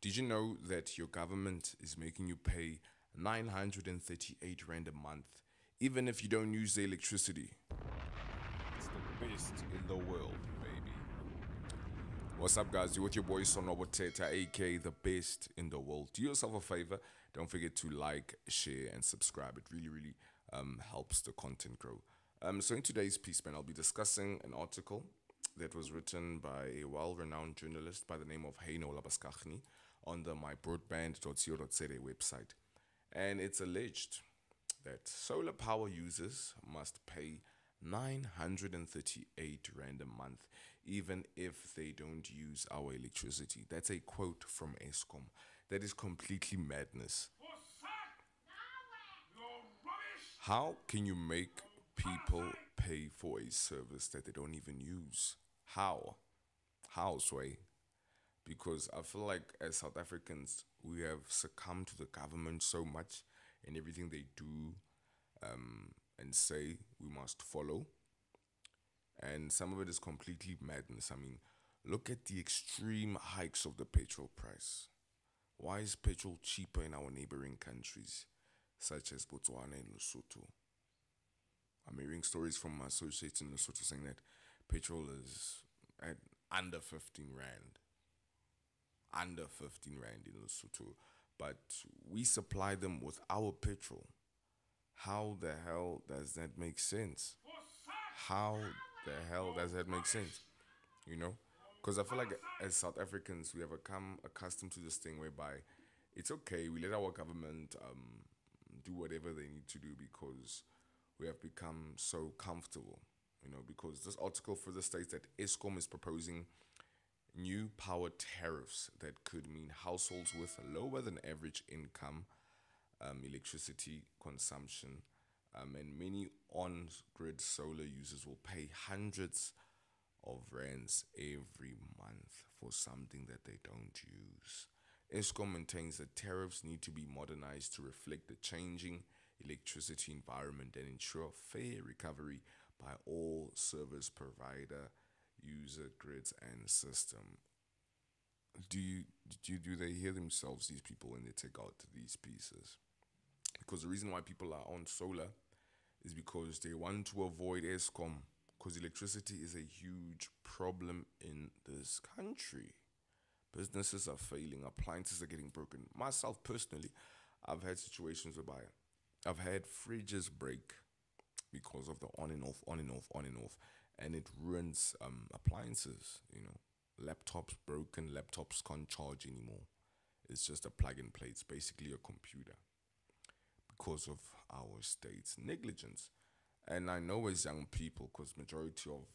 Did you know that your government is making you pay 938 Rand a month, even if you don't use the electricity? It's the best in the world, baby. What's up, guys? You with your boy Sonwabo Thetha, aka the best in the world. Do yourself a favor. Don't forget to like, share, and subscribe. It really helps the content grow. So in today's piece, man, I'll be discussing an article that was written by a well-renowned journalist by the name of Heino Labaskachni on the mybroadband.co.za website. And it's alleged that solar power users must pay 938 Rand a month even if they don't use our electricity. That's a quote from Eskom. That is completely madness. How can you make people pay for a service that they don't even use? How? How, Sway? Because I feel like as South Africans, we have succumbed to the government so much, and everything they do and say we must follow. And some of it is completely madness. I mean, look at the extreme hikes of the petrol price. Why is petrol cheaper in our neighboring countries, such as Botswana and Lesotho? I'm hearing stories from my associates in Lesotho saying that petrol is at under 15 Rand. Under 15 Rand in Lesotho. But we supply them with our petrol. How the hell does that make sense? How the hell does that make sense? You know? Because I feel like as South Africans, we have become accustomed to this thing whereby it's okay, we let our government do whatever they need to do because we have become so comfortable. Because this article further states that Eskom is proposing new power tariffs that could mean households with lower than average income, electricity consumption, and many on-grid solar users will pay hundreds of rands every month for something that they don't use. Eskom maintains that tariffs need to be modernized to reflect the changing electricity environment and ensure fair recovery by all service provider, user grids and system. Do they hear themselves, these people, when they take out these pieces? Because the reason why people are on solar is because they want to avoid Eskom, because electricity is a huge problem in this country. Businesses are failing, appliances are getting broken. Myself personally, I've had situations whereby I've had fridges break because of the on and off, on and off, on and off, and it ruins appliances. Laptops broken, laptops can't charge anymore. It's just a plug and play. It's basically a computer because of our state's negligence. And I know as young people, because majority of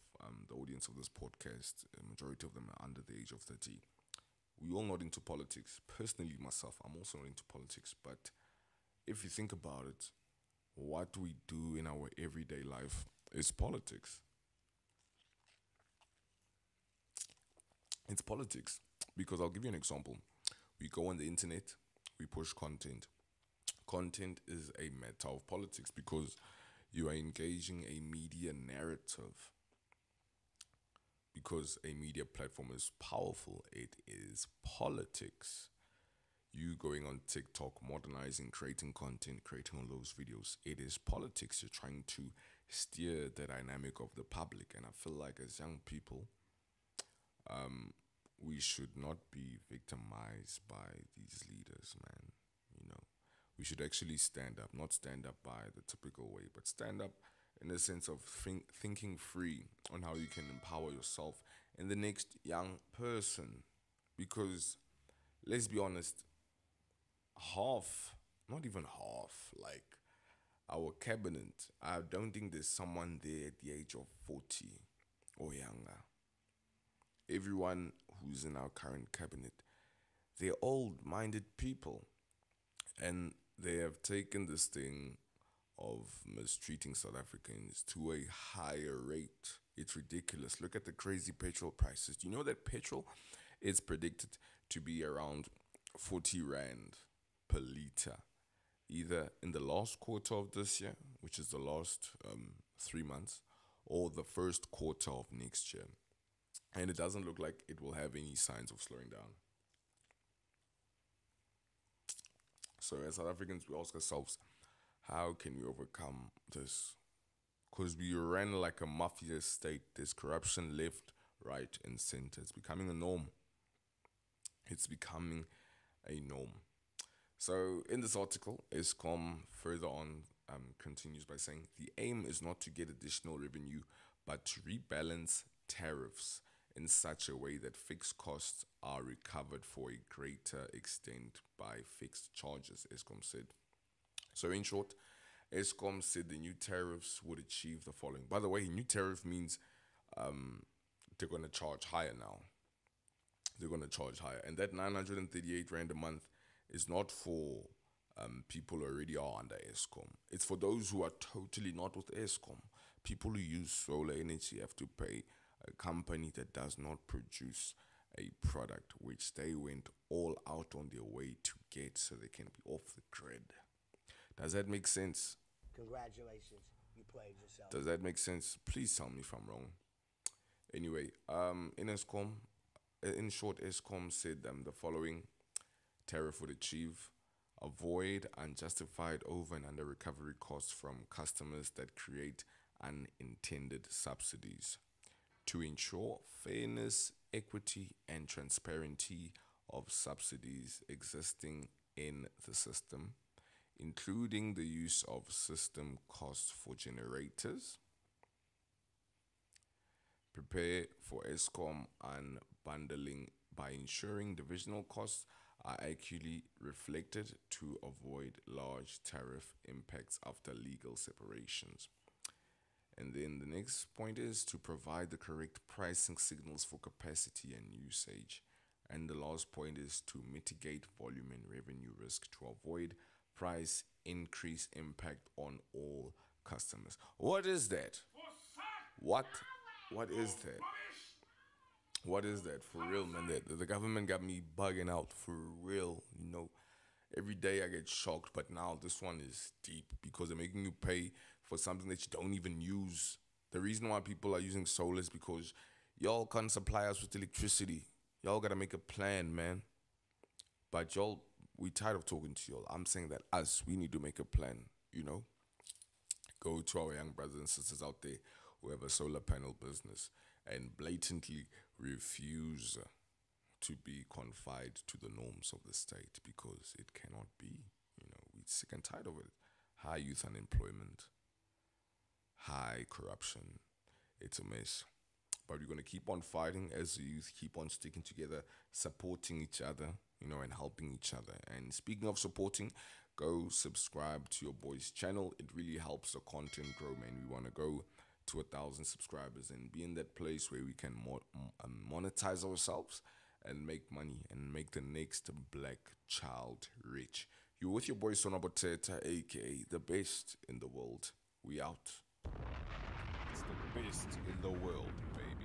the audience of this podcast, majority of them are under the age of 30. We all not into politics. Personally, myself, I'm also not into politics. But if you think about it, what we do in our everyday life is politics. It's politics. Because I'll give you an example. We go on the internet, we push content. Content is a matter of politics because you are engaging a media narrative. Because a media platform is powerful, it is politics. You going on TikTok, modernizing, creating content, creating all those videos, it is politics. You're trying to steer the dynamic of the public. And I feel like as young people, we should not be victimized by these leaders, man. We should actually stand up, not stand up by the typical way, but stand up in the sense of thinking free on how you can empower yourself and the next young person. Because let's be honest, half, not even half, like our cabinet, I don't think there's someone there at the age of 40 or younger. Everyone who's in our current cabinet, they're old-minded people, and they have taken this thing of mistreating South Africans to a higher rate. It's ridiculous. Look at the crazy petrol prices. Do you know that petrol is predicted to be around 40 Rand per liter, either in the last quarter of this year, which is the last 3 months, or the first quarter of next year. And it doesn't look like it will have any signs of slowing down. So as South Africans, we ask ourselves, how can we overcome this? Because we ran like a mafia state. There's corruption left, right, and center. It's becoming a norm. It's becoming a norm. So in this article, Eskom further on continues by saying the aim is not to get additional revenue, but to rebalance tariffs in such a way that fixed costs are recovered for a greater extent by fixed charges, Eskom said. So in short, Eskom said the new tariffs would achieve the following. By the way, new tariff means they're going to charge higher now. They're going to charge higher. And that 938 Rand a month is not for people who already are under Eskom. It's for those who are totally not with Eskom. People who use solar energy have to pay a company that does not produce a product which they went all out on their way to get so they can be off the grid. Does that make sense? Congratulations, you played yourself. Does that make sense? Please tell me if I'm wrong. Anyway, in short, Eskom said the following tariff would achieve: avoid unjustified over and under recovery costs from customers that create unintended subsidies, to ensure fairness, equity, and transparency of subsidies existing in the system, including the use of system costs for generators. Prepare for Eskom unbundling by ensuring divisional costs are accurately reflected to avoid large tariff impacts after legal separations. And then the next point is to provide the correct pricing signals for capacity and usage. And the last point is to mitigate volume and revenue risk to avoid price increase impact on all customers. What is that? What is that? What is that? For real, man. The government got me bugging out for real. Every day I get shocked, but now this one is deep because they're making you pay for something that you don't even use. The reason why people are using solar is because y'all can't supply us with electricity. Y'all gotta make a plan, man. But y'all, we tired of talking to y'all. I'm saying that we need to make a plan, Go to our young brothers and sisters out there who have a solar panel business and blatantly refuse to be confined to the norms of the state because it cannot be. We're sick and tired of it. High youth unemployment, high corruption. It's a mess. But we're going to keep on fighting as the youth, keep on sticking together, supporting each other, and helping each other. And speaking of supporting, go subscribe to your boy's channel. It really helps the content grow, man. We want to go to 1,000 subscribers and be in that place where we can monetize ourselves and make money and make the next black child rich. You're with your boy Sonwabo Thetha, aka the best in the world. We out. It's the best in the world, baby.